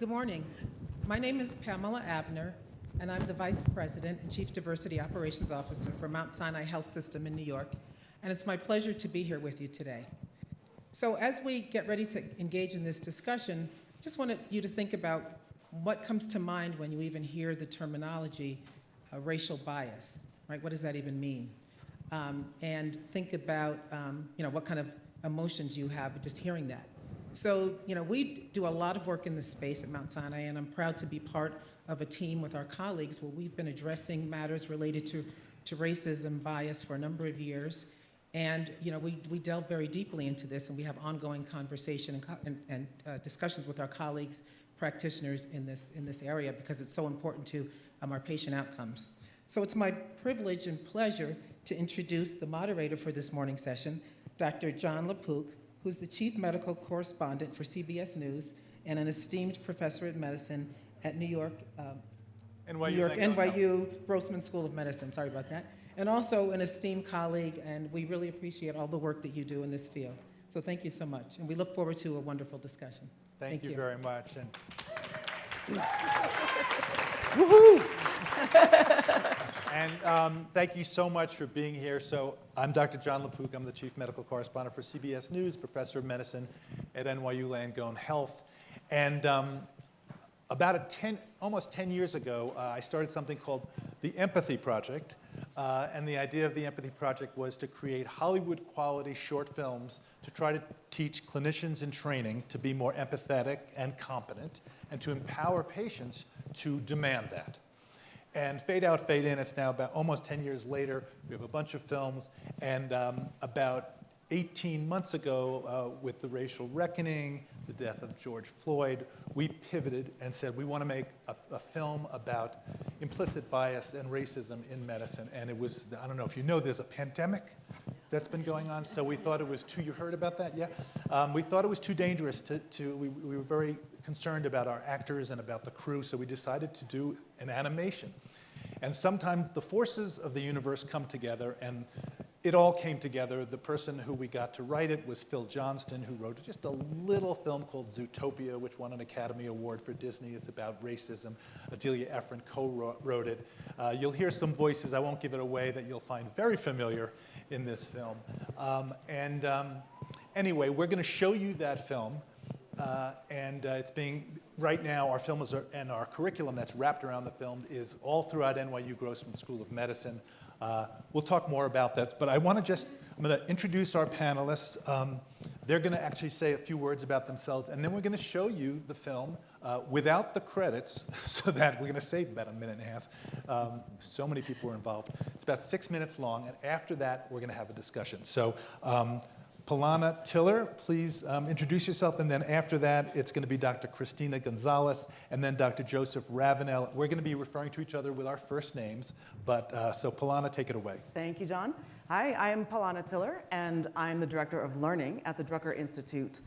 Good morning. My name is Pamela Abner, and I'm the Vice President and Chief Diversity Operations Officer for Mount Sinai Health System in New York, and it's my pleasure to be here with you today. So as we get ready to engage in this discussion, I just wanted you to think about what comes to mind when you even hear the terminology racial bias, right? What does that even mean? And think about what kind of emotions you have just hearing that. So, we do a lot of work in this space at Mount Sinai, and I'm proud to be part of a team with our colleagues where we've been addressing matters related to racism, bias for a number of years. And, we delve very deeply into this, and we have ongoing conversation and discussions with our colleagues, practitioners in this area, because it's so important to our patient outcomes. So it's my privilege and pleasure to introduce the moderator for this morning's session, Dr. John LaPook, who's the Chief Medical Correspondent for CBS News and an esteemed professor of medicine at NYU Grossman School of Medicine, sorry about that, and also an esteemed colleague, and we really appreciate all the work that you do in this field. So thank you so much, and we look forward to a wonderful discussion. Thank you very much. And Woohoo! And thank you so much for being here. So I'm Dr. John LaPook. I'm the Chief Medical Correspondent for CBS News, Professor of Medicine at NYU Langone Health. And about almost 10 years ago, I started something called the Empathy Project. And the idea of the Empathy Project was to create Hollywood-quality short films to try to teach clinicians in training to be more empathetic and competent, and to empower patients to demand that. And fade out, fade in, it's now about almost 10 years later. We have a bunch of films, and about 18 months ago, with the racial reckoning, the death of George Floyd, we pivoted and said we want to make a film about implicit bias and racism in medicine. And it was, I don't know if you know, there's a pandemic that's been going on, so we thought it was too, you heard about that, yeah? We thought it was too dangerous we were very concerned about our actors and about the crew, so we decided to do an animation. And sometimes the forces of the universe come together, and it all came together. The person who we got to write it was Phil Johnston, who wrote just a little film called Zootopia, which won an Academy Award for Disney. It's about racism. Adelia Efron co-wrote it. You'll hear some voices, I won't give it away, that you'll find very familiar in this film. Anyway, we're going to show you that film. It's being, right now, our film and our curriculum that's wrapped around the film is all throughout NYU Grossman School of Medicine. We'll talk more about that, but I'm going to introduce our panelists. They're going to actually say a few words about themselves, and then we're going to show you the film without the credits, so that we're going to save about a minute and a half. So many people were involved. It's about 6 minutes long, and after that, we're going to have a discussion. So Polana Tiller, please introduce yourself, and then after that, it's going to be Dr. Christina Gonzalez, and then Dr. Joseph Ravenel. We're going to be referring to each other with our first names, but so Polana, take it away. Thank you, John. Hi, I'm Polana Tiller, and I'm the Director of Learning at the Drucker Institute,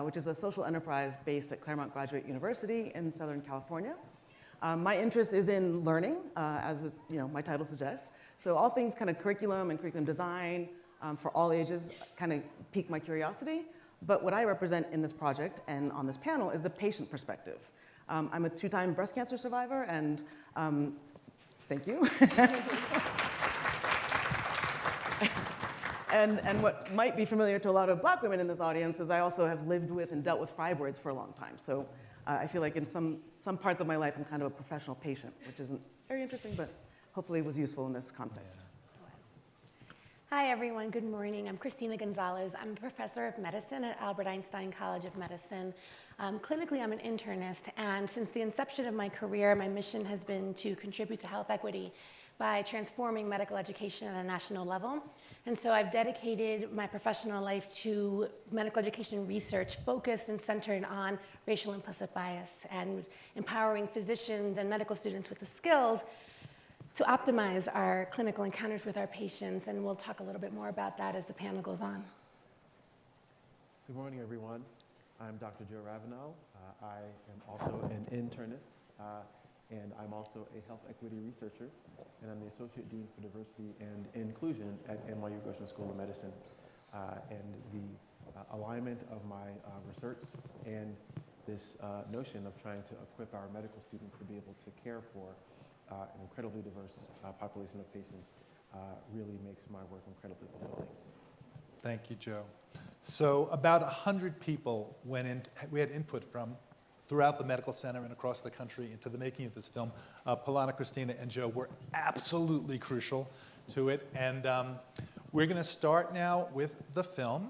which is a social enterprise based at Claremont Graduate University in Southern California. My interest is in learning, as my title suggests. So all things kind of curriculum and curriculum design, for all ages kind of pique my curiosity. But what I represent in this project and on this panel is the patient perspective. I'm a 2-time breast cancer survivor, and thank you. and what might be familiar to a lot of Black women in this audience is I also have lived with and dealt with fibroids for a long time. So I feel like in some parts of my life, I'm kind of a professional patient, which isn't very interesting, but hopefully it was useful in this context. Hi, everyone. Good morning. I'm Christina Gonzalez. I'm a professor of medicine at Albert Einstein College of Medicine. Clinically, I'm an internist, and since the inception of my career, my mission has been to contribute to health equity by transforming medical education at a national level. And so I've dedicated my professional life to medical education research focused and centered on racial implicit bias and empowering physicians and medical students with the skills to optimize our clinical encounters with our patients, and we'll talk a little bit more about that as the panel goes on. Good morning, everyone. I'm Dr. Joe Ravenel. I am also an internist, and I'm also a health equity researcher, and I'm the Associate Dean for Diversity and Inclusion at NYU Grossman School of Medicine. And the alignment of my research and this notion of trying to equip our medical students to be able to care for an incredibly diverse population of patients really makes my work incredibly fulfilling. Thank you, Joe. So about 100 people went in, we had input from throughout the medical center and across the country into the making of this film. Polana, Christina, and Joe were absolutely crucial to it. And we're going to start now with the film.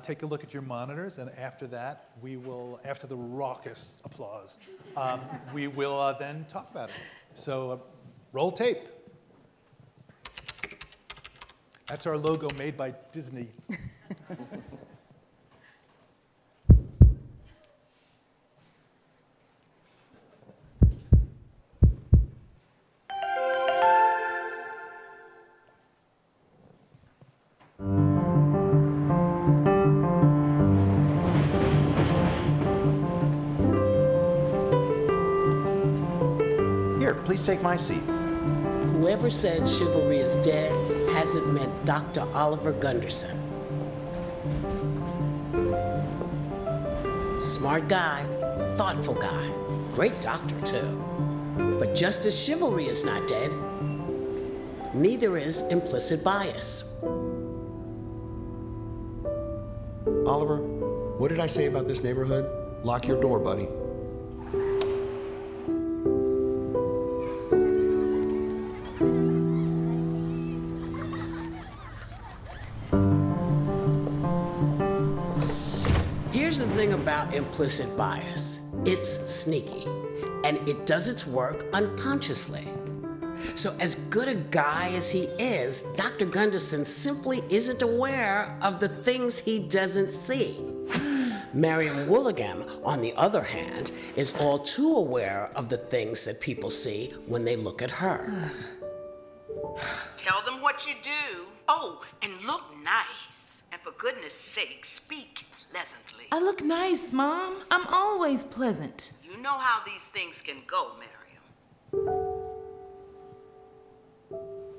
Take a look at your monitors, and after that, we will, after the raucous applause, we will then talk about it. So roll tape. That's our logo made by Disney. Here, please take my seat. Whoever said chivalry is dead hasn't met Dr. Oliver Gunderson. Smart guy, thoughtful guy, great doctor too. But just as chivalry is not dead, neither is implicit bias. Oliver, what did I say about this neighborhood? Lock your door, buddy. Here's the thing about implicit bias. It's sneaky, and it does its work unconsciously. So as good a guy as he is, Dr. Gunderson simply isn't aware of the things he doesn't see. Mariam Woolagam, on the other hand, is all too aware of the things that people see when they look at her. Tell them what you do. Oh, and look nice. And for goodness sake, speak pleasantly. I look nice, Mom. I'm always pleasant. You know how these things can go, Miriam.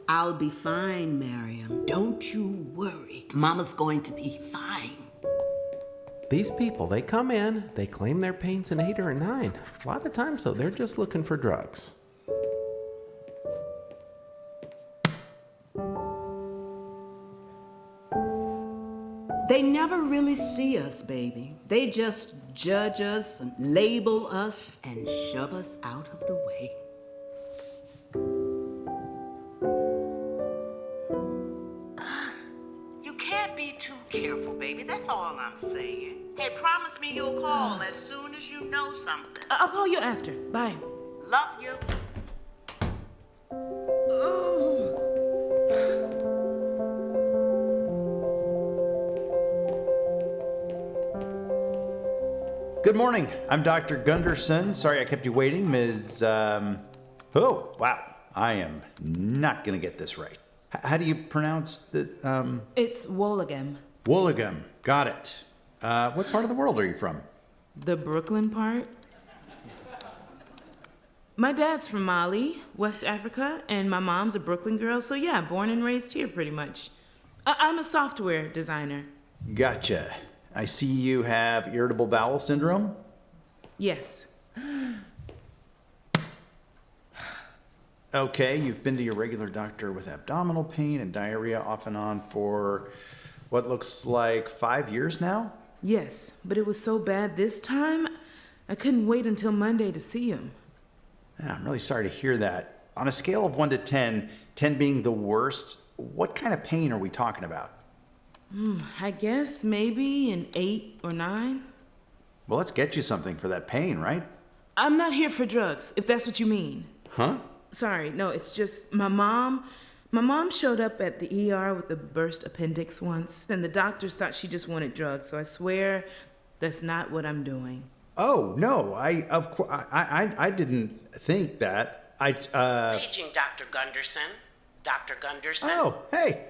I'll be fine, Miriam. Don't you worry. Mama's going to be fine. These people, they come in, they claim their pain's an 8 or a 9. A lot of times, though, they're just looking for drugs. They never really see us, baby. They just judge us and label us and shove us out of the way. You can't be too careful, baby. That's all I'm saying. Hey, promise me you'll call as soon as you know something. I'll call you after. Bye. Love you. Good morning. I'm Dr. Gunderson. Sorry I kept you waiting, Ms. Oh, wow. I am not going to get this right. How do you pronounce the... It's Woolagam. Woolagam. Got it. What part of the world are you from? The Brooklyn part. My dad's from Mali, West Africa, and my mom's a Brooklyn girl, so yeah, born and raised here pretty much. I'm a software designer. Gotcha. I see you have irritable bowel syndrome? Yes. Okay, you've been to your regular doctor with abdominal pain and diarrhea off and on for what looks like 5 years now? Yes, but it was so bad this time, I couldn't wait until Monday to see him. Yeah, I'm really sorry to hear that. On a scale of 1 to 10, 10 being the worst, what kind of pain are we talking about? I guess maybe an 8 or 9. Well, let's get you something for that pain, right? I'm not here for drugs, if that's what you mean. Huh? Sorry, no, it's just my mom showed up at the ER with a burst appendix once, and the doctors thought she just wanted drugs, so I swear that's not what I'm doing. Oh, no, I didn't think that. Paging Dr. Gunderson. Dr. Gunderson. Oh, hey.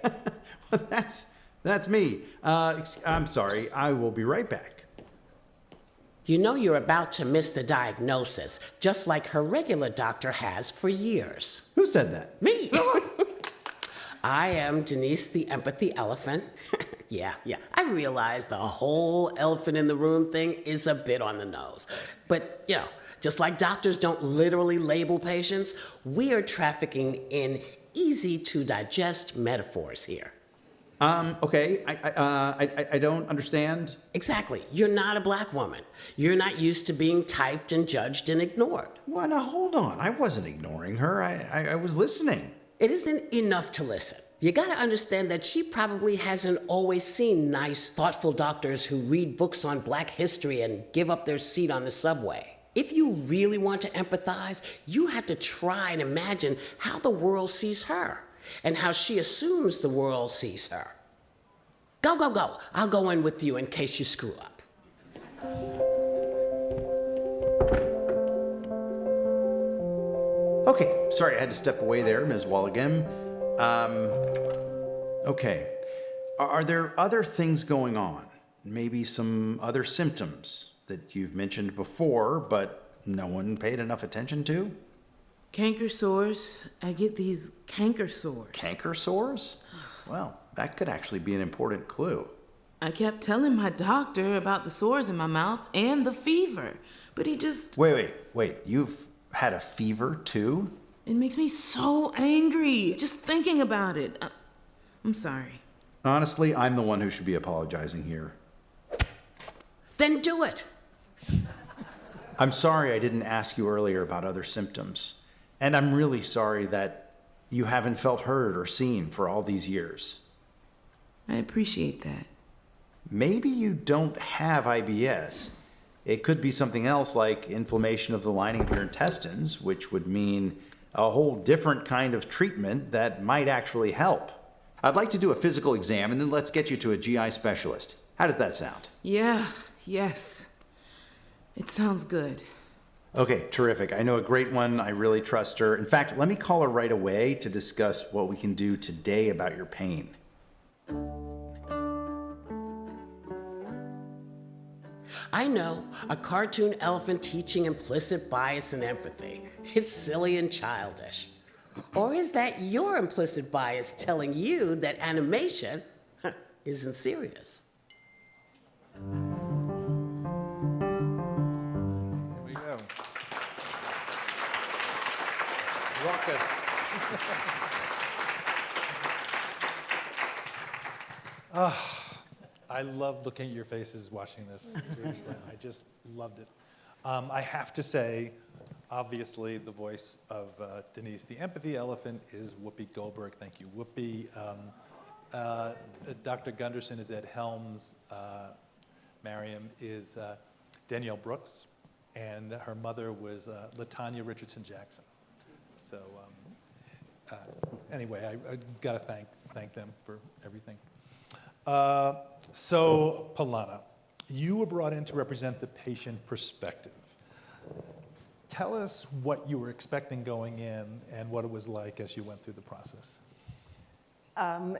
Well, that's me. I'm sorry. I will be right back. You know you're about to miss the diagnosis, just like her regular doctor has for years. Who said that? Me. I am Denise the Empathy Elephant. Yeah. I realize the whole elephant in the room thing is a bit on the nose. But, just like doctors don't literally label patients, we are trafficking in easy-to-digest metaphors here. Okay, I don't understand. Exactly. You're not a black woman. You're not used to being typed and judged and ignored. Well, now hold on. I wasn't ignoring her. I was listening. It isn't enough to listen. You gotta understand that she probably hasn't always seen nice, thoughtful doctors who read books on black history and give up their seat on the subway. If you really want to empathize, you have to try and imagine how the world sees her and how she assumes the world sees her. Go. I'll go in with you in case you screw up. Okay, sorry I had to step away there, Ms. Walligam. Okay. Are there other things going on? Maybe some other symptoms that you've mentioned before, but no one paid enough attention to? Canker sores. I get these canker sores. Canker sores? Well, that could actually be an important clue. I kept telling my doctor about the sores in my mouth and the fever, but he just... Wait. You've had a fever too? It makes me so angry just thinking about it. I'm sorry. Honestly, I'm the one who should be apologizing here. Then do it. I'm sorry I didn't ask you earlier about other symptoms. And I'm really sorry that you haven't felt heard or seen for all these years. I appreciate that. Maybe you don't have IBS. It could be something else like inflammation of the lining of your intestines, which would mean a whole different kind of treatment that might actually help. I'd like to do a physical exam and then let's get you to a GI specialist. How does that sound? Yes. It sounds good. Okay, terrific. I know a great one. I really trust her. In fact, let me call her right away to discuss what we can do today about your pain. I know, a cartoon elephant teaching implicit bias and empathy. It's silly and childish. Or is that your implicit bias telling you that animation isn't serious? Here we go. Rocket. I love looking at your faces watching this. Seriously, I just loved it. I have to say, obviously, the voice of Denise, the empathy elephant, is Whoopi Goldberg. Thank you, Whoopi. Dr. Gunderson is Ed Helms. Mariam is Danielle Brooks, and her mother was LaTanya Richardson Jackson. So anyway, I got to thank them for everything. So, Palana, you were brought in to represent the patient perspective. Tell us what you were expecting going in and what it was like as you went through the process.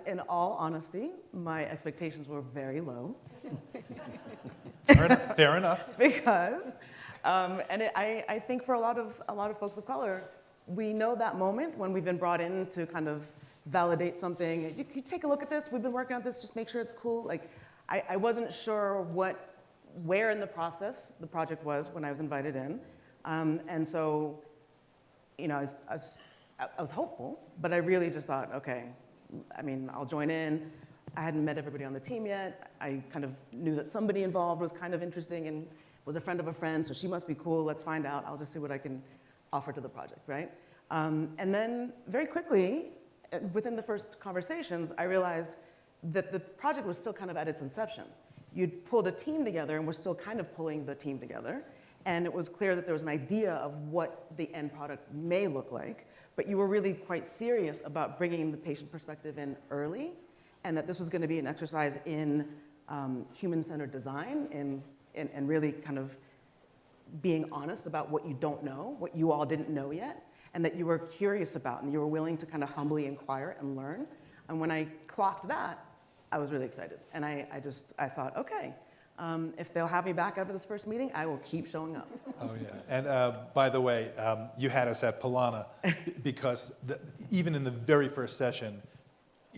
In all honesty, my expectations were very low. Fair enough. Because, I think for a lot of folks of color, we know that moment when we've been brought in to kind of validate something. You take a look at this. We've been working on this. Just make sure it's cool. Like, I wasn't sure where in the process the project was when I was invited in, and so, I was hopeful, but I really just thought, okay, I mean, I'll join in. I hadn't met everybody on the team yet. I kind of knew that somebody involved was kind of interesting and was a friend of a friend, so she must be cool. Let's find out. I'll just see what I can offer to the project, right? And then very quickly, within the first conversations, I realized that the project was still kind of at its inception. You'd pulled a team together, and we're still kind of pulling the team together. And it was clear that there was an idea of what the end product may look like, but you were really quite serious about bringing the patient perspective in early, and that this was going to be an exercise in human-centered design and really kind of being honest about what you don't know, what you all didn't know yet, and that you were curious about, and you were willing to kind of humbly inquire and learn. And when I clocked that, I was really excited. And I thought, okay, if they'll have me back after this first meeting, I will keep showing up. Oh, yeah. And by the way, you had us at Palana because even in the very first session,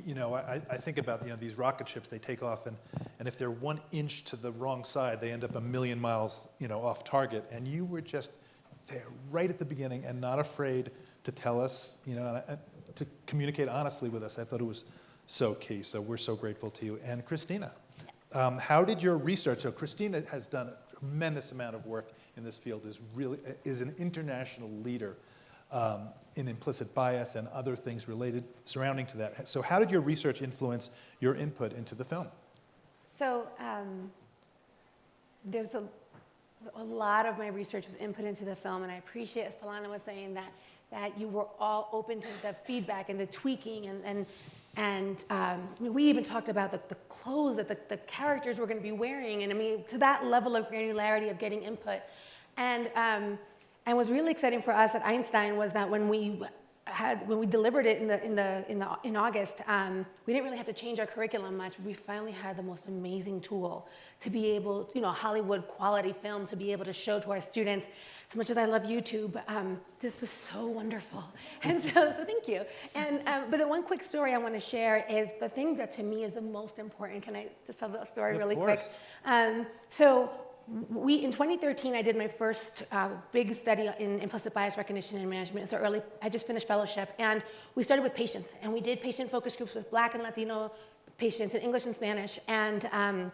you know, I think about, you know, these rocket ships, they take off, and if they're 1 inch to the wrong side, they end up 1,000,000 miles, you know, off target. And you were just there right at the beginning and not afraid to tell us, you know, to communicate honestly with us. I thought it was so key. So we're so grateful to you. And Christina, how did your research, so Christina has done a tremendous amount of work in this field, is an international leader in implicit bias and other things related surrounding to that. So how did your research influence your input into the film? So there's a lot of my research was input into the film, and I appreciate, as Polana was saying, that you were all open to the feedback and the tweaking, and I mean, we even talked about the clothes that the characters were going to be wearing, and I mean, to that level of granularity of getting input. And what's really exciting for us at Einstein was that when we delivered it in August, we didn't really have to change our curriculum much. But we finally had the most amazing tool to be able, you know, Hollywood quality film to be able to show to our students. As much as I love YouTube, this was so wonderful, and so thank you. And but the one quick story I want to share is the thing that to me is the most important. Can I just tell the story really quick? So in 2013, I did my first big study in implicit bias recognition and management. So I just finished fellowship, and we started with patients, and we did patient focus groups with Black and Latino patients in English and Spanish, and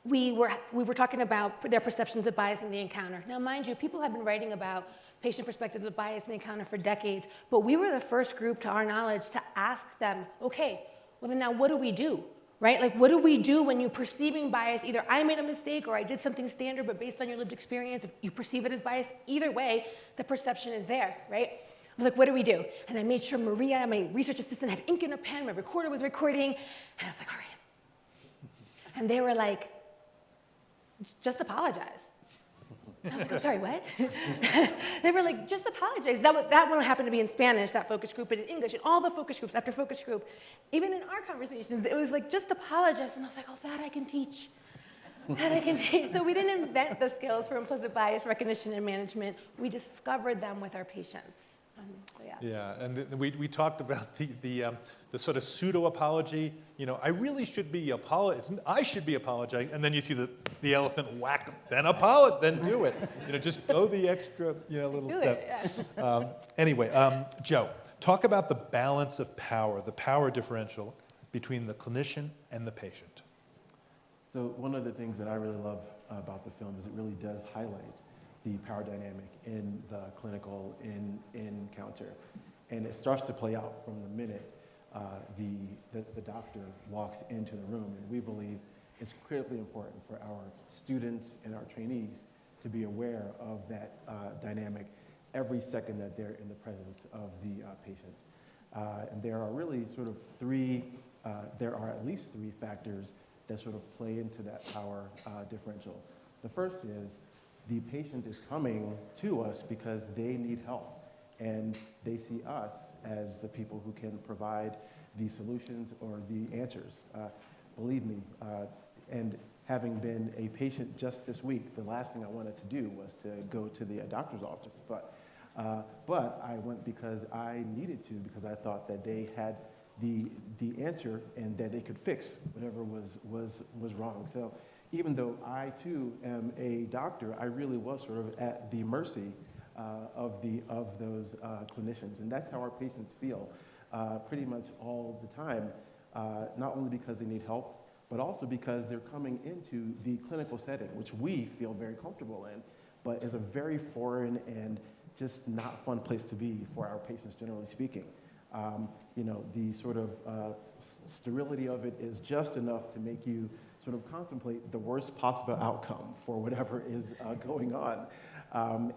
we were talking about their perceptions of bias in the encounter. Now, mind you, people have been writing about patient perspectives of bias in the encounter for decades, but we were the first group, to our knowledge, to ask them, okay, well then now what do we do? Right? Like, what do we do when you're perceiving bias? Either I made a mistake or I did something standard, but based on your lived experience, if you perceive it as bias, either way, the perception is there, right? I was like, what do we do? And I made sure Maria, my research assistant, had ink and a pen, my recorder was recording, and I was like, all right. And they were like, just apologize. I was like, I'm sorry, what? They were like, just apologize. That one happened to be in Spanish, that focus group, but in English, and all the focus groups after focus group, even in our conversations, it was like, just apologize. And I was like, oh, that I can teach. That I can teach. So we didn't invent the skills for implicit bias recognition and management. We discovered them with our patients. So yeah. Yeah, and we talked about the sort of pseudo-apology. You know, I really should be I should be apologizing, and then you see the elephant whack, then do it. You know, just go the extra, you know, little step. Yeah. Anyway, Joe, talk about the balance of power, the power differential between the clinician and the patient. So one of the things that I really love about the film is it really does highlight the power dynamic in the clinical encounter. And it starts to play out from the minute the doctor walks into the room. And we believe it's critically important for our students and our trainees to be aware of that dynamic every second that they're in the presence of the patient. And there are really sort of there are at least three factors that sort of play into that power differential. The first is the patient is coming to us because they need help, and they see us as the people who can provide the solutions or the answers. Believe me, and having been a patient just this week, the last thing I wanted to do was to go to the doctor's office, but I went because I needed to, because I thought that they had the answer and that they could fix whatever was wrong. So even though I too am a doctor, I really was sort of at the mercy of those clinicians, and that's how our patients feel pretty much all the time. Not only because they need help, but also because they're coming into the clinical setting, which we feel very comfortable in, but is a very foreign and just not fun place to be for our patients, generally speaking. You know, the sort of sterility of it is just enough to make you sort of contemplate the worst possible outcome for whatever is going on.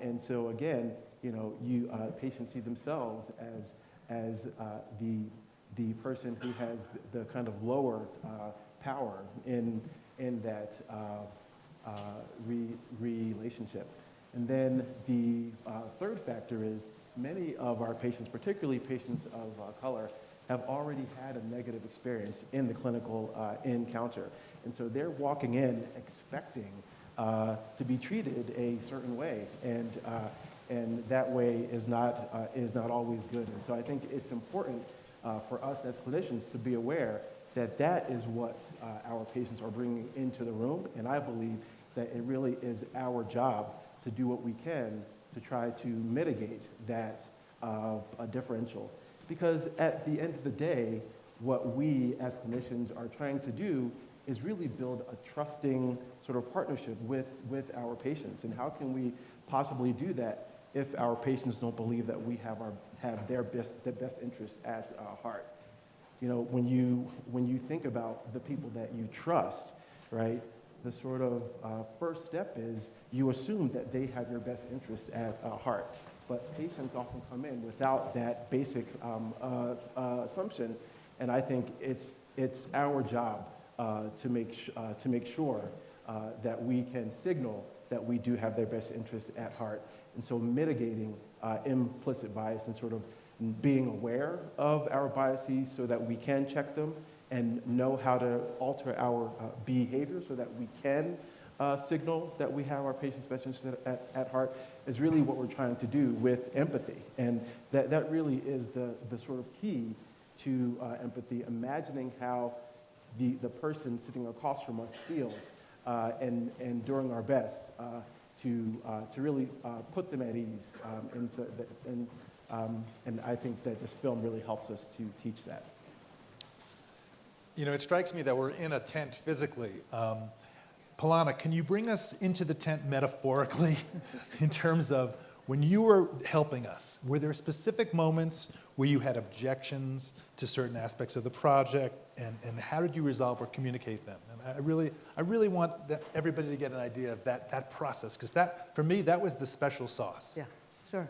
And so again, you know, patients see themselves as the person who has the kind of lower power in that relationship. And then the third factor is many of our patients, particularly patients of color, have already had a negative experience in the clinical encounter. And so they're walking in expecting to be treated a certain way, and that way is not always good. And so I think it's important for us as clinicians to be aware that that is what our patients are bringing into the room. And I believe that it really is our job to do what we can to try to mitigate that differential. Because at the end of the day, what we as clinicians are trying to do is really build a trusting sort of partnership with our patients. And how can we possibly do that if our patients don't believe that we have their best interests at heart? You know, when you think about the people that you trust, right, the sort of first step is you assume that they have your best interests at heart. But patients often come in without that basic assumption, and I think it's our job to make sure that we can signal that we do have their best interests at heart. And so mitigating implicit bias and sort of being aware of our biases so that we can check them and know how to alter our behavior so that we can signal that we have our patient's best interests at heart is really what we're trying to do with empathy. And that really is the sort of key to empathy, imagining how the person sitting across from us feels and doing our best to really put them at ease. And I think that this film really helps us to teach that. You know, it strikes me that we're in a tent physically. Palana, can you bring us into the tent metaphorically in terms of when you were helping us? Were there specific moments where you had objections to certain aspects of the project, and how did you resolve or communicate them? And I really want everybody to get an idea of that process, because that, for me, that was the special sauce. Yeah, sure.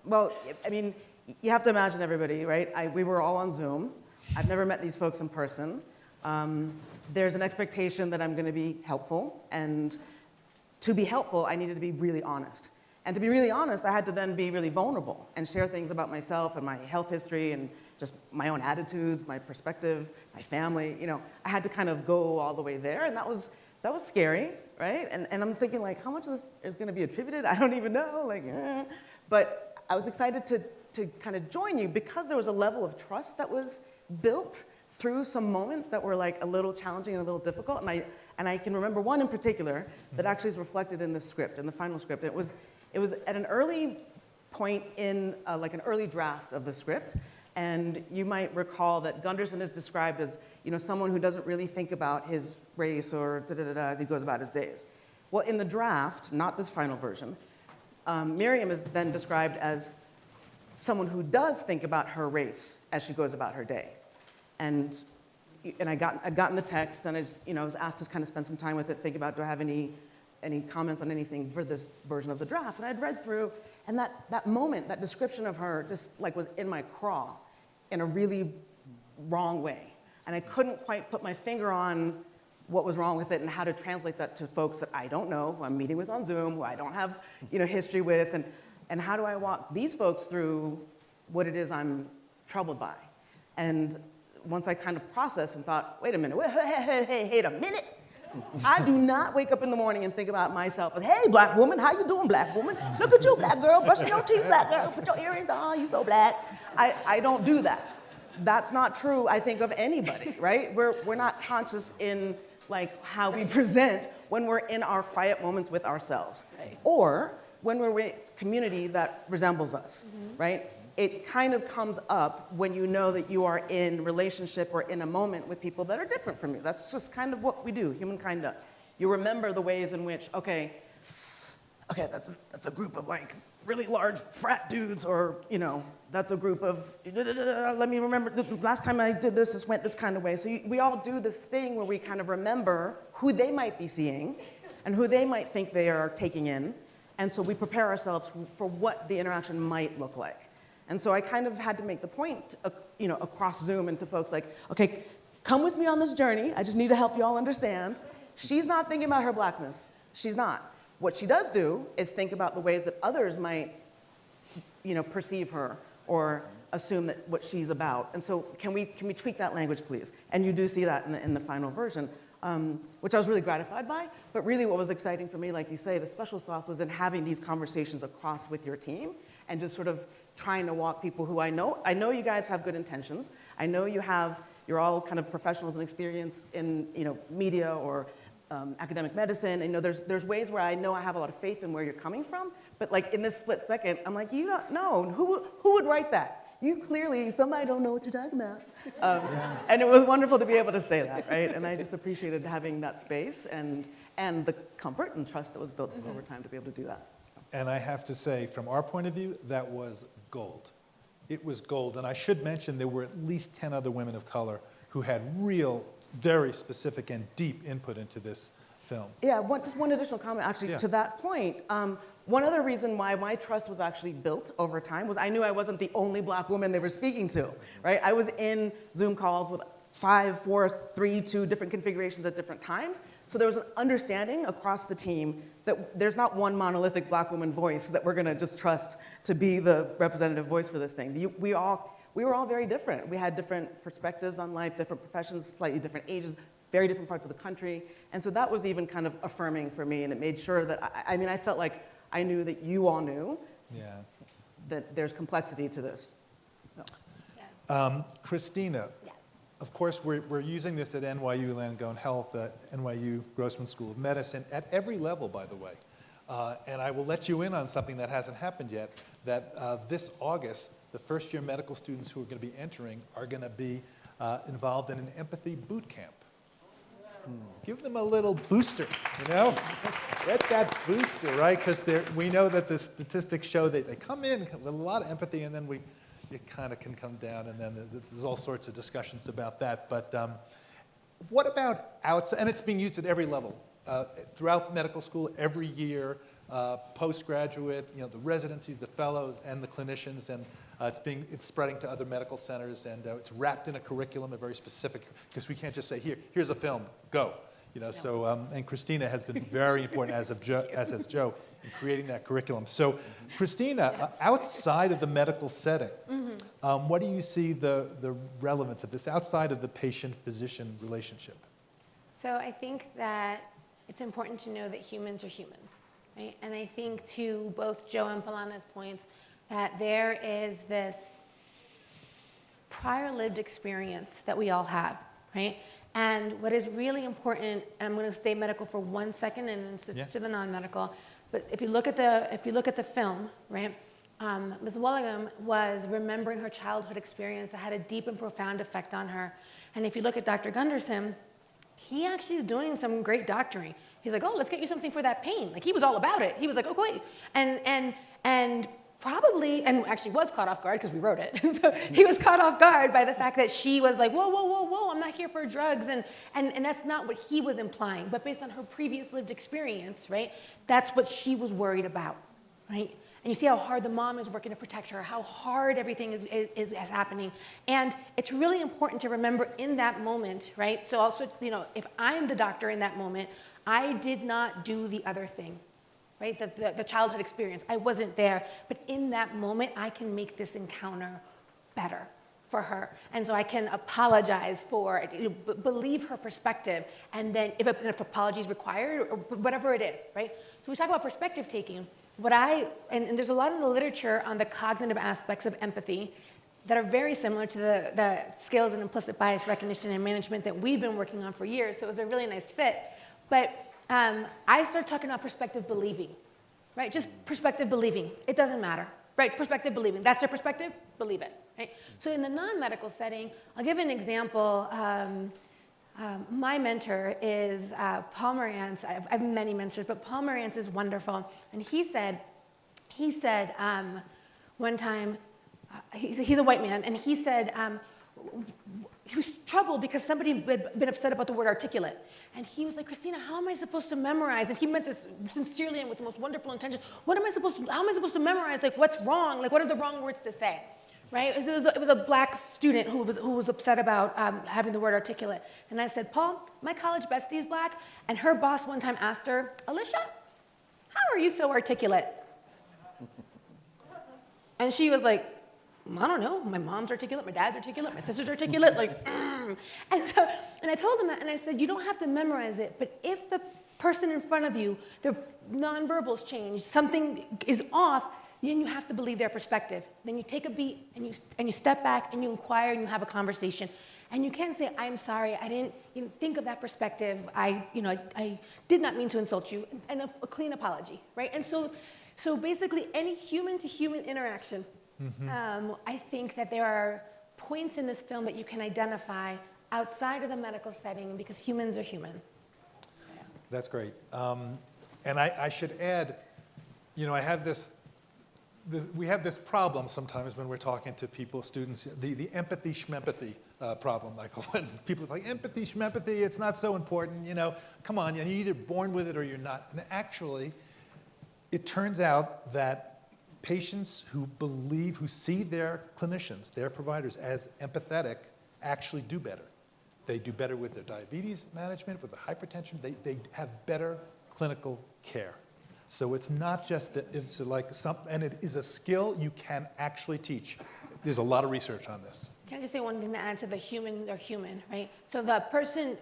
Well, I mean, you have to imagine everybody, right? We were all on Zoom. I've never met these folks in person. There's an expectation that I'm going to be helpful, and to be helpful, I needed to be really honest. And to be really honest, I had to then be really vulnerable and share things about myself and my health history and just my own attitudes, my perspective, my family. You know, I had to kind of go all the way there, and that was scary, right? And I'm thinking, like, how much of this is going to be attributed? I don't even know, like, But I was excited to kind of join you because there was a level of trust that was built through some moments that were like a little challenging and a little difficult. And I can remember one in particular that actually is reflected in the script, in the final script. It was at an early point in like an early draft of the script. And you might recall that Gunderson is described as, you know, someone who doesn't really think about his race or da-da-da-da as he goes about his days. Well, in the draft, not this final version, Miriam is then described as someone who does think about her race as she goes about her day. And I'd gotten the text, and I was asked to kind of spend some time with it, think about, do I have any comments on anything for this version of the draft? And I'd read through, and that moment, that description of her just like was in my craw in a really wrong way. And I couldn't quite put my finger on what was wrong with it and how to translate that to folks that I don't know, who I'm meeting with on Zoom, who I don't have, history with, and how do I walk these folks through what it is I'm troubled by? And once I kind of processed and thought, wait a minute, wait a minute. I do not wake up in the morning and think about myself as, hey, black woman, how you doing, black woman? Look at you, black girl, brushing your teeth, black girl, put your earrings on, you so black. I don't do that. That's not true, I think, of anybody, right? We're not conscious in like how we present when we're in our quiet moments with ourselves, or when we're with community that resembles us, right? It kind of comes up when you know that you are in relationship or in a moment with people that are different from you. That's just kind of what we do, humankind does. You remember the ways in which, okay, that's a group of like really large frat dudes, or, that's a group of, let me remember, the last time I did this went this kind of way. So we all do this thing where we kind of remember who they might be seeing and who they might think they are taking in. And so we prepare ourselves for what the interaction might look like. And so I kind of had to make the point, across Zoom and to folks like, okay, come with me on this journey. I just need to help you all understand. She's not thinking about her blackness. She's not. What she does do is think about the ways that others might, perceive her or assume that what she's about. And so can we tweak that language, please? And you do see that in the final version, which I was really gratified by. But really what was exciting for me, like you say, the special sauce was in having these conversations across with your team and just sort of trying to walk people who I know you guys have good intentions. I know you're all kind of professionals and experience in media or academic medicine. I know there's ways where I know I have a lot of faith in where you're coming from, but like in this split second, I'm like, you don't know, who would write that? You clearly, somebody don't know what you're talking about. And it was wonderful to be able to say that, right? And I just appreciated having that space and the comfort and trust that was built over time to be able to do that. And I have to say, from our point of view, that was gold. It was gold. And I should mention there were at least 10 other women of color who had real, very specific and deep input into this film. Yeah, just one additional comment, actually, to that point. One other reason why my trust was actually built over time was I knew I wasn't the only Black woman they were speaking to, right? I was in Zoom calls with 5, 4, 3, 2 different configurations at different times. So there was an understanding across the team that there's not one monolithic Black woman voice that we're gonna just trust to be the representative voice for this thing. We were all very different. We had different perspectives on life, different professions, slightly different ages, very different parts of the country. And so that was even kind of affirming for me, and it made sure that, I felt like I knew that you all knew that there's complexity to this. So. Christina, of course, we're using this at NYU Langone Health, NYU Grossman School of Medicine, at every level, by the way. And I will let you in on something that hasn't happened yet, that this August, the first-year medical students who are going to be entering are going to be involved in an empathy boot camp. Give them a little booster, Get that booster, right? Because we know that the statistics show that they come in with a lot of empathy, and then it kind of can come down, and then there's all sorts of discussions about that. But what about outside? And it's being used at every level. Throughout medical school, every year, postgraduate, the residencies, the fellows, and the clinicians, and it's spreading to other medical centers, and it's wrapped in a curriculum, a very specific, because we can't just say, here's a film, go. So, and Christina has been very important, as has Joe, in creating that curriculum. So, Christina, outside of the medical setting, what do you see the relevance of this outside of the patient-physician relationship? So I think that it's important to know that humans are humans, right? And I think to both Joe and Palana's points, that there is this prior lived experience that we all have, right? And what is really important, and I'm going to stay medical for 1 second and then switch to the non-medical, but if you look at the film, right, Ms. Wallingham was remembering her childhood experience that had a deep and profound effect on her. And if you look at Dr. Gunderson, he actually is doing some great doctoring. He's like, oh, let's get you something for that pain. Like, he was all about it. He was like, oh, great. And probably, and actually was caught off guard because we wrote it. So he was caught off guard by the fact that she was like, whoa, whoa, whoa, whoa, I'm not here for drugs. And that's not what he was implying. But based on her previous lived experience, right, that's what she was worried about, right? And you see how hard the mom is working to protect her, how hard everything is happening. And it's really important to remember in that moment, right? So also, if I'm the doctor in that moment, I did not do the other thing, right? The childhood experience, I wasn't there. But in that moment, I can make this encounter better for her. And so I can apologize for it, believe her perspective, and then if apology is required, or whatever it is, right? So we talk about perspective taking. And there's a lot in the literature on the cognitive aspects of empathy that are very similar to the skills and implicit bias recognition and management that we've been working on for years, so it was a really nice fit. But I started talking about perspective believing, right? Just perspective believing. It doesn't matter, right? Perspective believing. That's your perspective? Believe it, right? So in the non-medical setting, I'll give an example. My mentor is Paul Morantz. I have many mentors, but Paul Morantz is wonderful. And he said one time, he's a white man, and he said he was troubled because somebody had been upset about the word articulate. And he was like, Christina, how am I supposed to memorize? And he meant this sincerely and with the most wonderful intention. How am I supposed to memorize, like, what's wrong? Like, what are the wrong words to say? Right? It was a black student who was upset about having the word articulate. And I said, Paul, my college bestie is black, and her boss one time asked her, Alicia, how are you so articulate? And she was like, I don't know, my mom's articulate, my dad's articulate, my sister's articulate, like, And I told him that, and I said, you don't have to memorize it, but if the person in front of you, their nonverbals change, something is off, then you have to believe their perspective. Then you take a beat and you step back and you inquire and you have a conversation. And you can't say, I'm sorry, I didn't think of that perspective. I did not mean to insult you, and a clean apology, right? And so basically any human-to-human interaction, I think that there are points in this film that you can identify outside of the medical setting because humans are human. That's great. And I should add, I have we have this problem sometimes when we're talking to people, students, the empathy schmempathy problem. Like when people are like, empathy schmempathy, it's not so important, come on, you're either born with it or you're not. And actually, it turns out that patients who see their clinicians, their providers as empathetic, actually do better. They do better with their diabetes management, with the hypertension. They have better clinical care. So it's not just, and it is a skill you can actually teach. There's a lot of research on this. Can I just say one thing to add to the human or human, right? So the person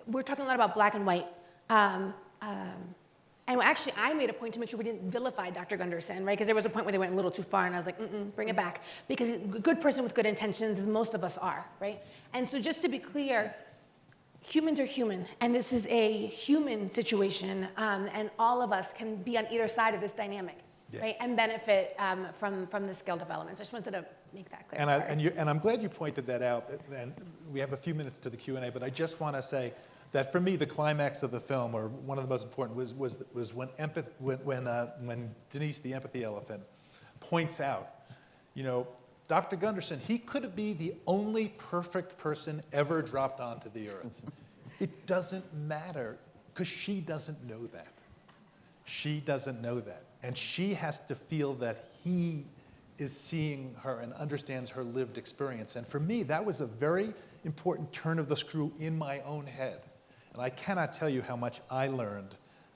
we're talking a lot about black and white. And actually, I made a point to make sure we didn't vilify Dr. Gunderson, right? Because there was a point where they went a little too far, and I was like, bring it back. Because a good person with good intentions, as most of us are, right? And so just to be clear, humans are human, and this is a human situation, and all of us can be on either side of this dynamic, right? And benefit from the skill development. So I just wanted to make that clear. And I'm glad you pointed that out. And we have a few minutes to the Q&A, but I just want to say that for me, the climax of the film, or one of the most important, was when Denise, the empathy elephant, points out, Dr. Gunderson, he could be the only perfect person ever dropped onto the earth. It doesn't matter, because she doesn't know that. She doesn't know that. And she has to feel that he is seeing her and understands her lived experience. And for me, that was a very important turn of the screw in my own head. And I cannot tell you how much I learned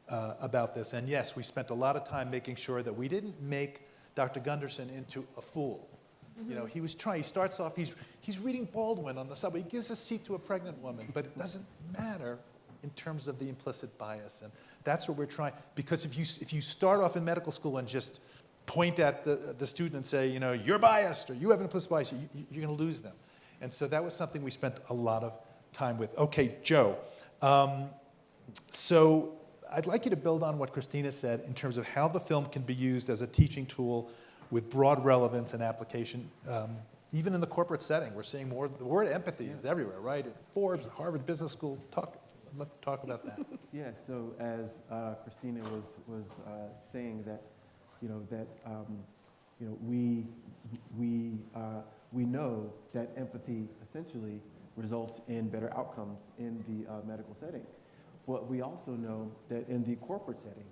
about this. And yes, we spent a lot of time making sure that we didn't make Dr. Gunderson into a fool. He starts off, he's reading Baldwin on the subway. He gives a seat to a pregnant woman, but it doesn't matter in terms of the implicit bias. And that's what we're trying, because if you start off in medical school and just point at the student and say, you're biased, or you have an implicit bias, you're going to lose them. And so that was something we spent a lot of time with. Okay, Joe. So I'd like you to build on what Christina said in terms of how the film can be used as a teaching tool with broad relevance and application, even in the corporate setting. We're seeing more, the word empathy is everywhere, right? At Forbes, Harvard Business School, let's talk about that. Yeah, so as Christina was saying that, we know that empathy essentially results in better outcomes in the medical setting. But we also know that in the corporate setting,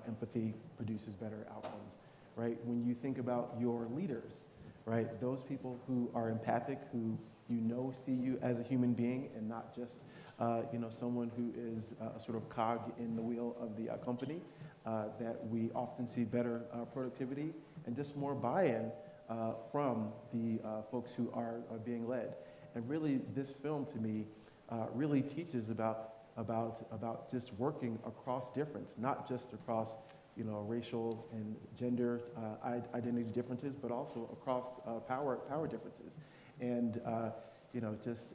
empathy produces better outcomes, right? When you think about your leaders, right? Those people who are empathic, who see you as a human being and not just someone who is a sort of cog in the wheel of the company, that we often see better productivity and just more buy-in from the folks who are being led. And really, this film to me really teaches about just working across difference, not just across racial and gender identity differences, but also across power differences. And just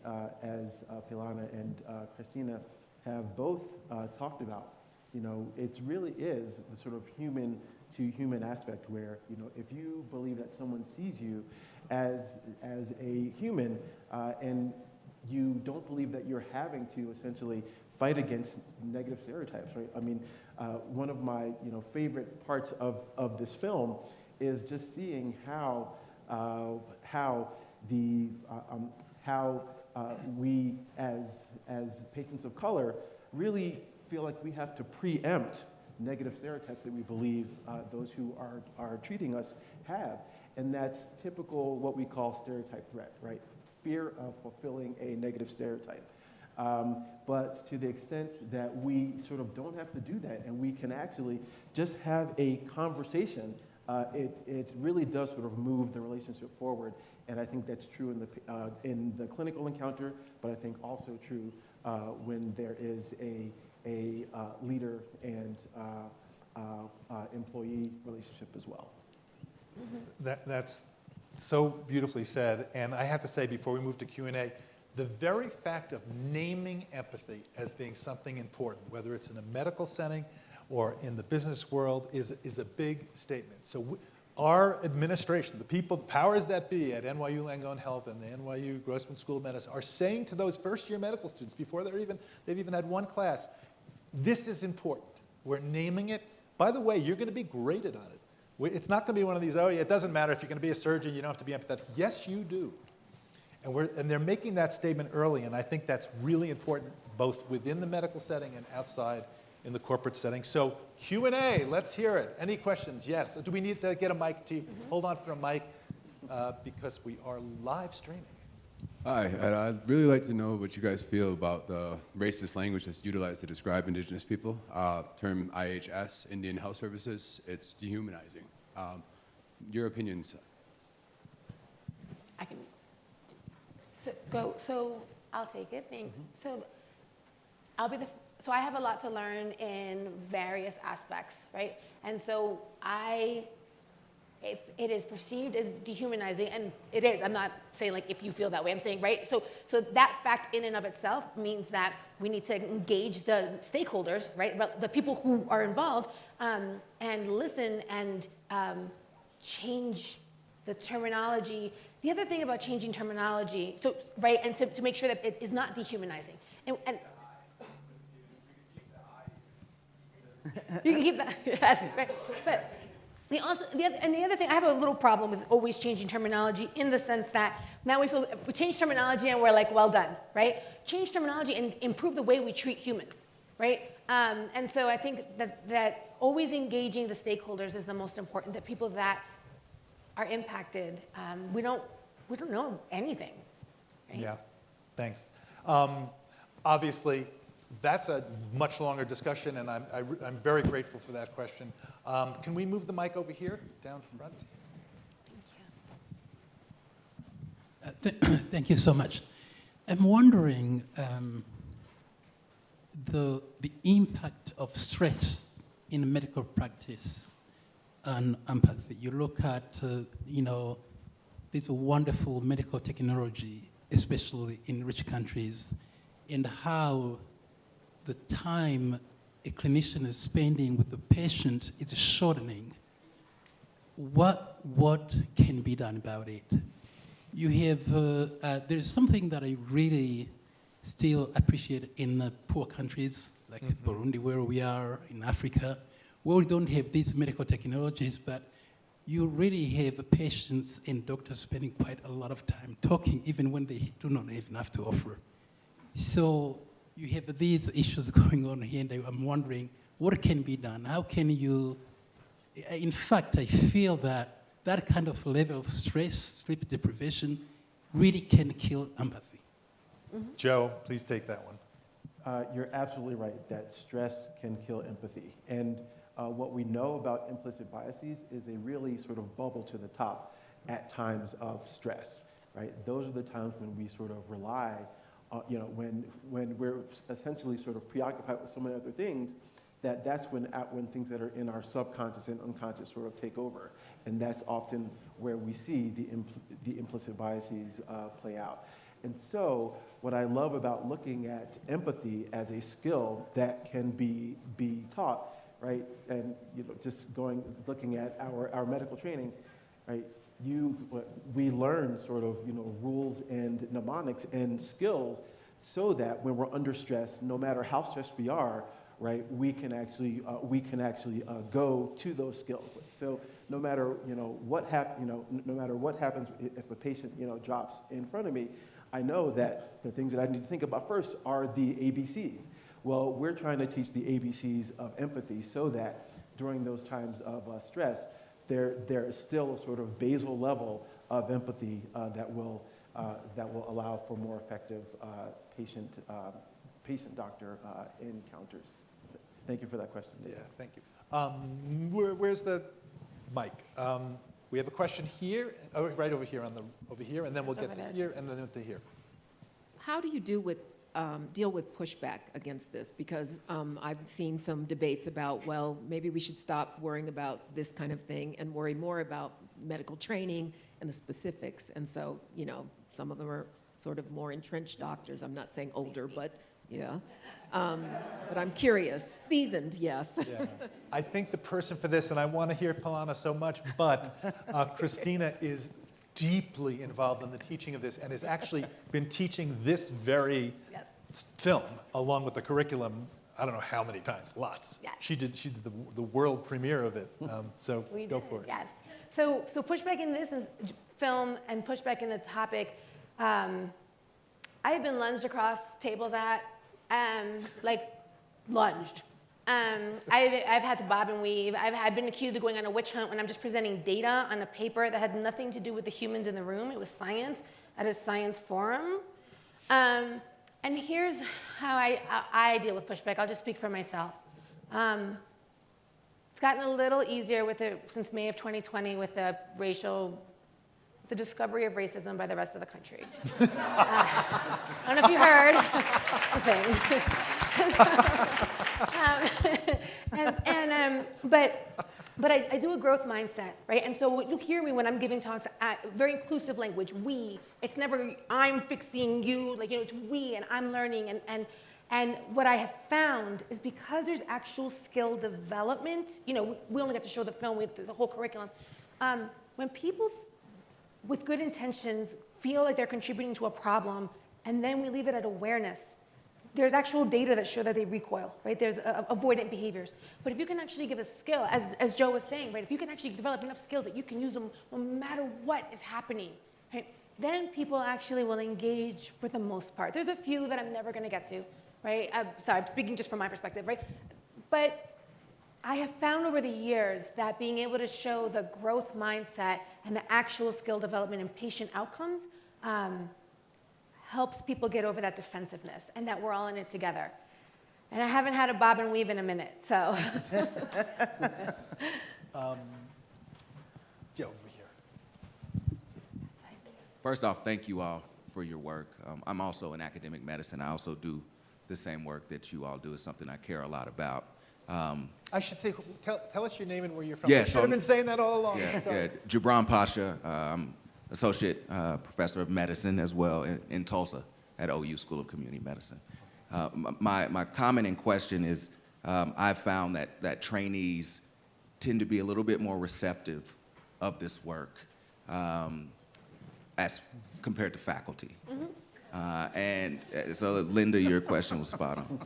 as Pilana and Christina have both talked about, it really is the sort of human to human aspect where, if you believe that someone sees you as a human and you don't believe that you're having to essentially fight against negative stereotypes, right? I mean, one of my favorite parts of this film is just seeing how we as patients of color really feel like we have to preempt negative stereotypes that we believe those who are treating us have. And that's typical what we call stereotype threat, right? Fear of fulfilling a negative stereotype. But to the extent that we sort of don't have to do that and we can actually just have a conversation, it really does sort of move the relationship forward. And I think that's true in the clinical encounter, but I think also true when there is a leader and employee relationship as well. That's so beautifully said. And I have to say, before we move to Q&A, the very fact of naming empathy as being something important, whether it's in a medical setting or in the business world, is a big statement. So our administration, the people, the powers that be at NYU Langone Health and the NYU Grossman School of Medicine are saying to those first-year medical students before they've even had one class, this is important. We're naming it. By the way, you're going to be graded on it. It's not going to be one of these, oh, yeah, it doesn't matter if you're going to be a surgeon, you don't have to be empathetic. Yes, you do. And they're making that statement early, and I think that's really important, both within the medical setting and outside in the corporate setting. So Q&A, let's hear it. Any questions? Yes. Do we need to get a mic to hold on for a mic because we are live streaming? Hi, and I'd really like to know what you guys feel about the racist language that's utilized to describe Indigenous people. Term IHS, Indian Health Services, it's dehumanizing. Your opinions? I can so I'll take it, thanks. So so I have a lot to learn in various aspects, right? And so if it is perceived as dehumanizing, and it is, I'm not saying like if you feel that way, I'm saying, right? So that fact in and of itself means that we need to engage the stakeholders, right? The people who are involved, and listen and change the terminology. The other thing about changing terminology, so, right, and to make sure that it is not dehumanizing. And you can keep that, right? But the other thing, I have a little problem with always changing terminology in the sense that now we feel, we change terminology and we're like, well done, right? Change terminology and improve the way we treat humans, right? And so I think that always engaging the stakeholders is the most important, the people that are impacted. We don't know anything, right? Yeah, thanks. Obviously, that's a much longer discussion, and I'm very grateful for that question. Can we move the mic over here, down front? Thank you so much. I'm wondering the impact of stress in medical practice and empathy. You look at, this wonderful medical technology, especially in rich countries, and how the time a clinician is spending with the patient is shortening. What can be done about it? You have, there's something that I really still appreciate in poor countries like Burundi, where we are, in Africa, where we don't have these medical technologies, but you really have patients and doctors spending quite a lot of time talking, even when they do not have enough to offer. So you have these issues going on here, and I'm wondering what can be done? How can you, in fact, I feel that that kind of level of stress, sleep deprivation, really can kill empathy. Joe, please take that one. You're absolutely right that stress can kill empathy. And what we know about implicit biases is they really sort of bubble to the top at times of stress, right? Those are the times when we sort of rely, when we're essentially sort of preoccupied with so many other things, that's when things that are in our subconscious and unconscious sort of take over. And that's often where we see the implicit biases play out. And so what I love about looking at empathy as a skill that can be taught, right? And just looking at our medical training, right? We learn sort of rules and mnemonics and skills so that when we're under stress, no matter how stressed we are, right, we can actually go to those skills. So no matter what happens if a patient drops in front of me, I know that the things that I need to think about first are the ABCs. Well, we're trying to teach the ABCs of empathy so that during those times of stress, there is still a sort of basal level of empathy that will allow for more effective patient-doctor encounters. Thank you for that question. Yeah, thank you. Where's the mic? We have a question here, right over here, over here, and then we'll get to here, and then to here. How do you do with deal with pushback against this, because I've seen some debates about, well, maybe we should stop worrying about this kind of thing and worry more about medical training and the specifics. And so, you know, some of them are sort of more entrenched doctors. I'm not saying older, but yeah. But I'm curious. Seasoned, yes. Yeah. I think the person for this, and I want to hear Polana so much, but Christina is deeply involved in the teaching of this and has actually been teaching this very film along with the curriculum, I don't know how many times, lots. Yes. She did the world premiere of it, so go for it. Yes. So pushback in this is film and pushback in the topic. I have been lunged across tables at, like lunged. I've had to bob and weave. I've been accused of going on a witch hunt when I'm just presenting data on a paper that had nothing to do with the humans in the room. It was science at a science forum. And here's how I deal with pushback. I'll just speak for myself. It's gotten a little easier since May of 2020 with the discovery of racism by the rest of the country. I don't know if you heard the thing. But I do a growth mindset, right? And so you hear me when I'm giving talks, very inclusive language, we. It's never I'm fixing you, like, you know, it's we and I'm learning. And what I have found is because there's actual skill development, you know, we only get to show the film, the whole curriculum. When people with good intentions feel like they're contributing to a problem, and then we leave it at awareness, there's actual data that show that they recoil, right? There's avoidant behaviors. But if you can actually give a skill, as Joe was saying, right? If you can actually develop enough skills that you can use them no matter what is happening, right? Then people actually will engage for the most part. There's a few that I'm never gonna get to, right? Sorry, I'm speaking just from my perspective, right? But I have found over the years that being able to show the growth mindset and the actual skill development and patient outcomes helps people get over that defensiveness and that we're all in it together. And I haven't had a bob and weave in a minute, so. Yeah, over here. First off, thank you all for your work. I'm also in academic medicine. I also do the same work that you all do. It's something I care a lot about. I should say, tell us your name and where you're from. Yeah, I should have been saying that all along. Yeah, Gibran Pasha. I'm associate professor of medicine as well in Tulsa at OU School of Community Medicine. My comment in question is I've found that trainees tend to be a little bit more receptive of this work as compared to faculty. And so Linda, your question was spot on.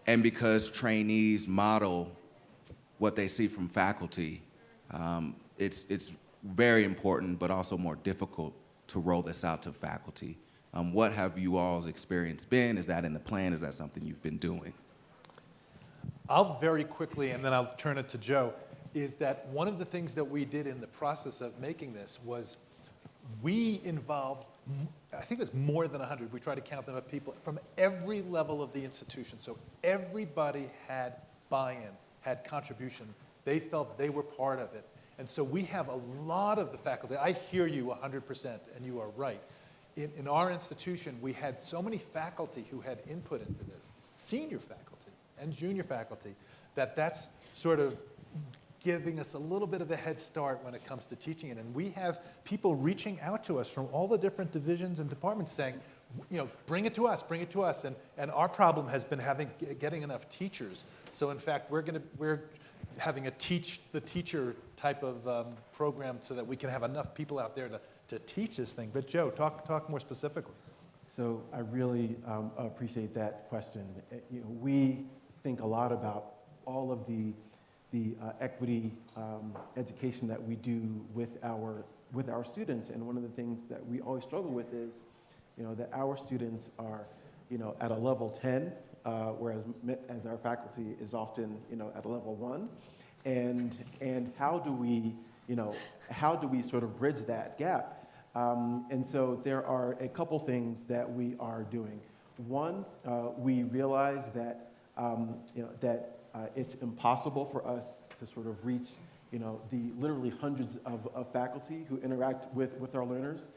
And because trainees model what they see from faculty, it's very important, but also more difficult to roll this out to faculty. What have you all's experience been? Is that in the plan? Is that something you've been doing? I'll very quickly, and then I'll turn it to Joe, is that one of the things that we did in the process of making this was we involved, I think it was more than 100, we tried to count them up, people from every level of the institution. So everybody had buy-in, had contribution. They felt they were part of it. And so we have a lot of the faculty. I hear you 100%, and you are right. In our institution, we had so many faculty who had input into this, senior faculty and junior faculty, that's sort of giving us a little bit of a head start when it comes to teaching it. And we have people reaching out to us from all the different divisions and departments saying, you know, bring it to us, bring it to us. And our problem has been getting enough teachers. So in fact, we're having a teach the teacher type of program so that we can have enough people out there to teach this thing. But Joe, talk more specifically. So I really appreciate that question. You know, we think a lot about all of the equity education that we do with our students, and one of the things that we always struggle with is, you know, that our students are, you know, at a level 10, whereas as our faculty is often, you know, at a level 1, and how do we sort of bridge that gap? And so there are a couple things that we are doing. One, we realize that it's impossible for us to sort of reach, you know, the literally hundreds of faculty who interact with our learners.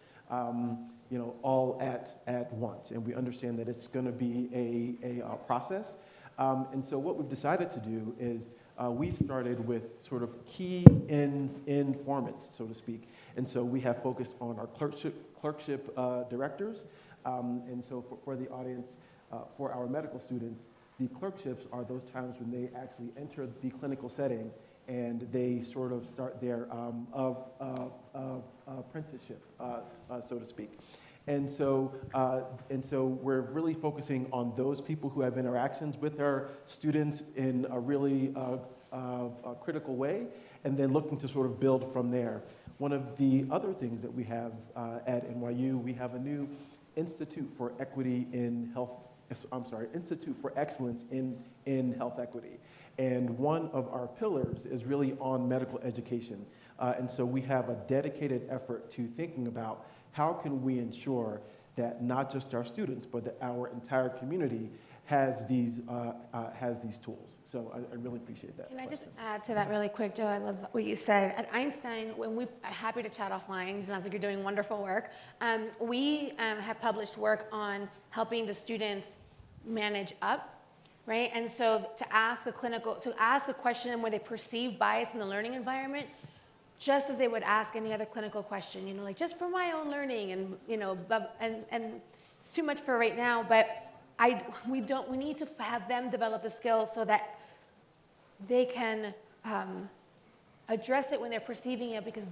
all at once. And we understand that it's going to be a process. And so what we've decided to do is we've started with sort of key informants, so to speak. And so we have focused on our clerkship directors. And so for the audience, for our medical students, the clerkships are those times when they actually enter the clinical setting and they sort of start their apprenticeship, so to speak. And so we're really focusing on those people who have interactions with our students in a really critical way, and then looking to sort of build from there. One of the other things that we have at NYU, we have a new Institute for Equity in Health, Institute for Excellence in Health Equity. And one of our pillars is really on medical education. And so we have a dedicated effort to thinking about how can we ensure that not just our students, but that our entire community has these tools. So I really appreciate that. Can I just add to that really quick, Joe? I love what you said. At Einstein, when I'm happy to chat offline, it sounds like you're doing wonderful work. We have published work on helping the students manage up, right? And so to ask a question where they perceive bias in the learning environment, just as they would ask any other clinical question, like just for my own learning, and and it's too much for right now, but we need to have them develop the skills so that they can address it when they're perceiving it, because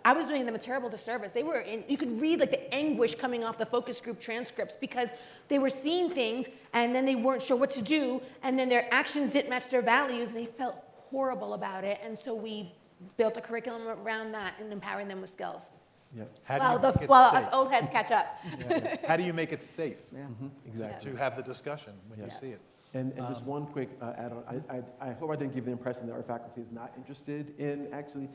I was doing them a terrible disservice. You could read like the anguish coming off the focus group transcripts because they were seeing things and then they weren't sure what to do, and then their actions didn't match their values and they felt horrible about it. And so we built a curriculum around that and empowering them with skills. Yeah. While us old heads catch up. Yeah. How do you make it safe? Yeah. Exactly. To have the discussion when you see it. And just one quick add-on. I hope I didn't give the impression that our faculty is not interested in actually.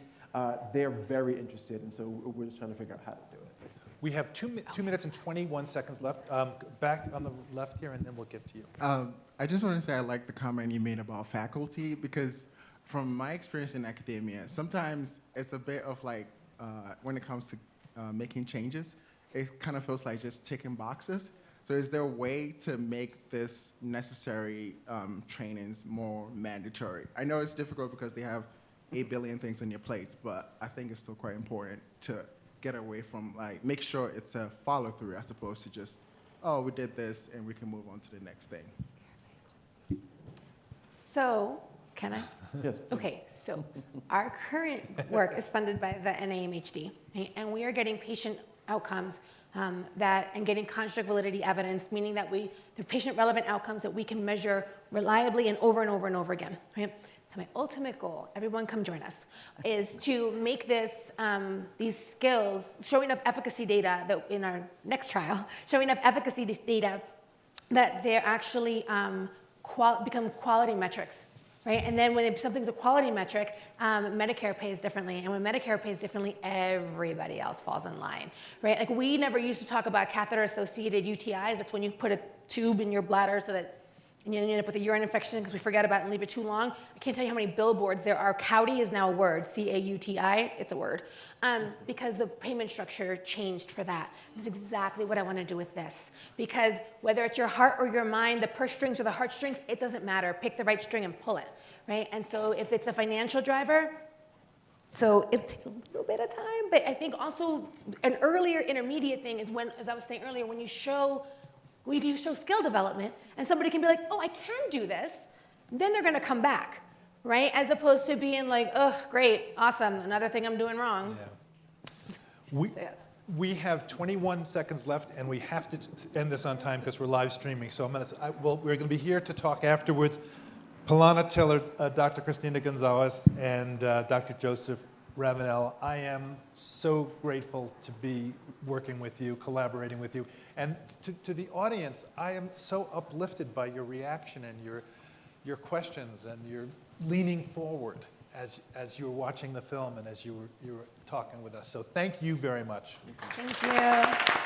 They're very interested, and so we're just trying to figure out how to do it. We have 2 minutes and 21 seconds left. Back on the left here, and then we'll get to you. I just want to say I like the comment you made about faculty, because from my experience in academia, sometimes it's a bit of like, when it comes to making changes, it kind of feels like just ticking boxes. So is there a way to make this necessary trainings more mandatory? I know it's difficult because they have 8 billion things on your plates, but I think it's still quite important to get away from, like, make sure it's a follow through as opposed to just, oh, we did this and we can move on to the next thing. So, can I? Yes. Okay, so our current work is funded by the NAMHD, right? And we are getting patient outcomes and getting construct validity evidence, meaning that the patient relevant outcomes that we can measure reliably and over and over and over again, right? So my ultimate goal, everyone come join us, is to make this, these skills, showing enough efficacy data that in our next trial, showing enough efficacy data that they're actually become quality metrics. Right? And then when something's a quality metric, Medicare pays differently. And when Medicare pays differently, everybody else falls in line. Right? Like, we never used to talk about catheter-associated UTIs. That's when you put a tube in your bladder so that and you end up with a urine infection because we forget about it and leave it too long. I can't tell you how many billboards there are. Cauti is now a word, C-A-U-T-I, it's a word. Because the payment structure changed for that. That's exactly what I want to do with this. Because whether it's your heart or your mind, the purse strings or the heartstrings, it doesn't matter. Pick the right string and pull it, right? And so if it's a financial driver, so it takes a little bit of time, but I think also an earlier intermediate thing is when, as I was saying earlier, when you show skill development and somebody can be like, oh, I can do this, then they're going to come back, right? As opposed to being like, oh, great, awesome, another thing I'm doing wrong. Yeah. We have 21 seconds left, and we have to end this on time because we're live streaming. So we're going to be here to talk afterwards. Polana Tiller, Dr. Christina Gonzalez, and Dr. Joseph Ravenel, I am so grateful to be working with you, collaborating with you. And to the audience, I am so uplifted by your reaction and your questions and your leaning forward as you were watching the film and as you were talking with us. So thank you very much. Thank you.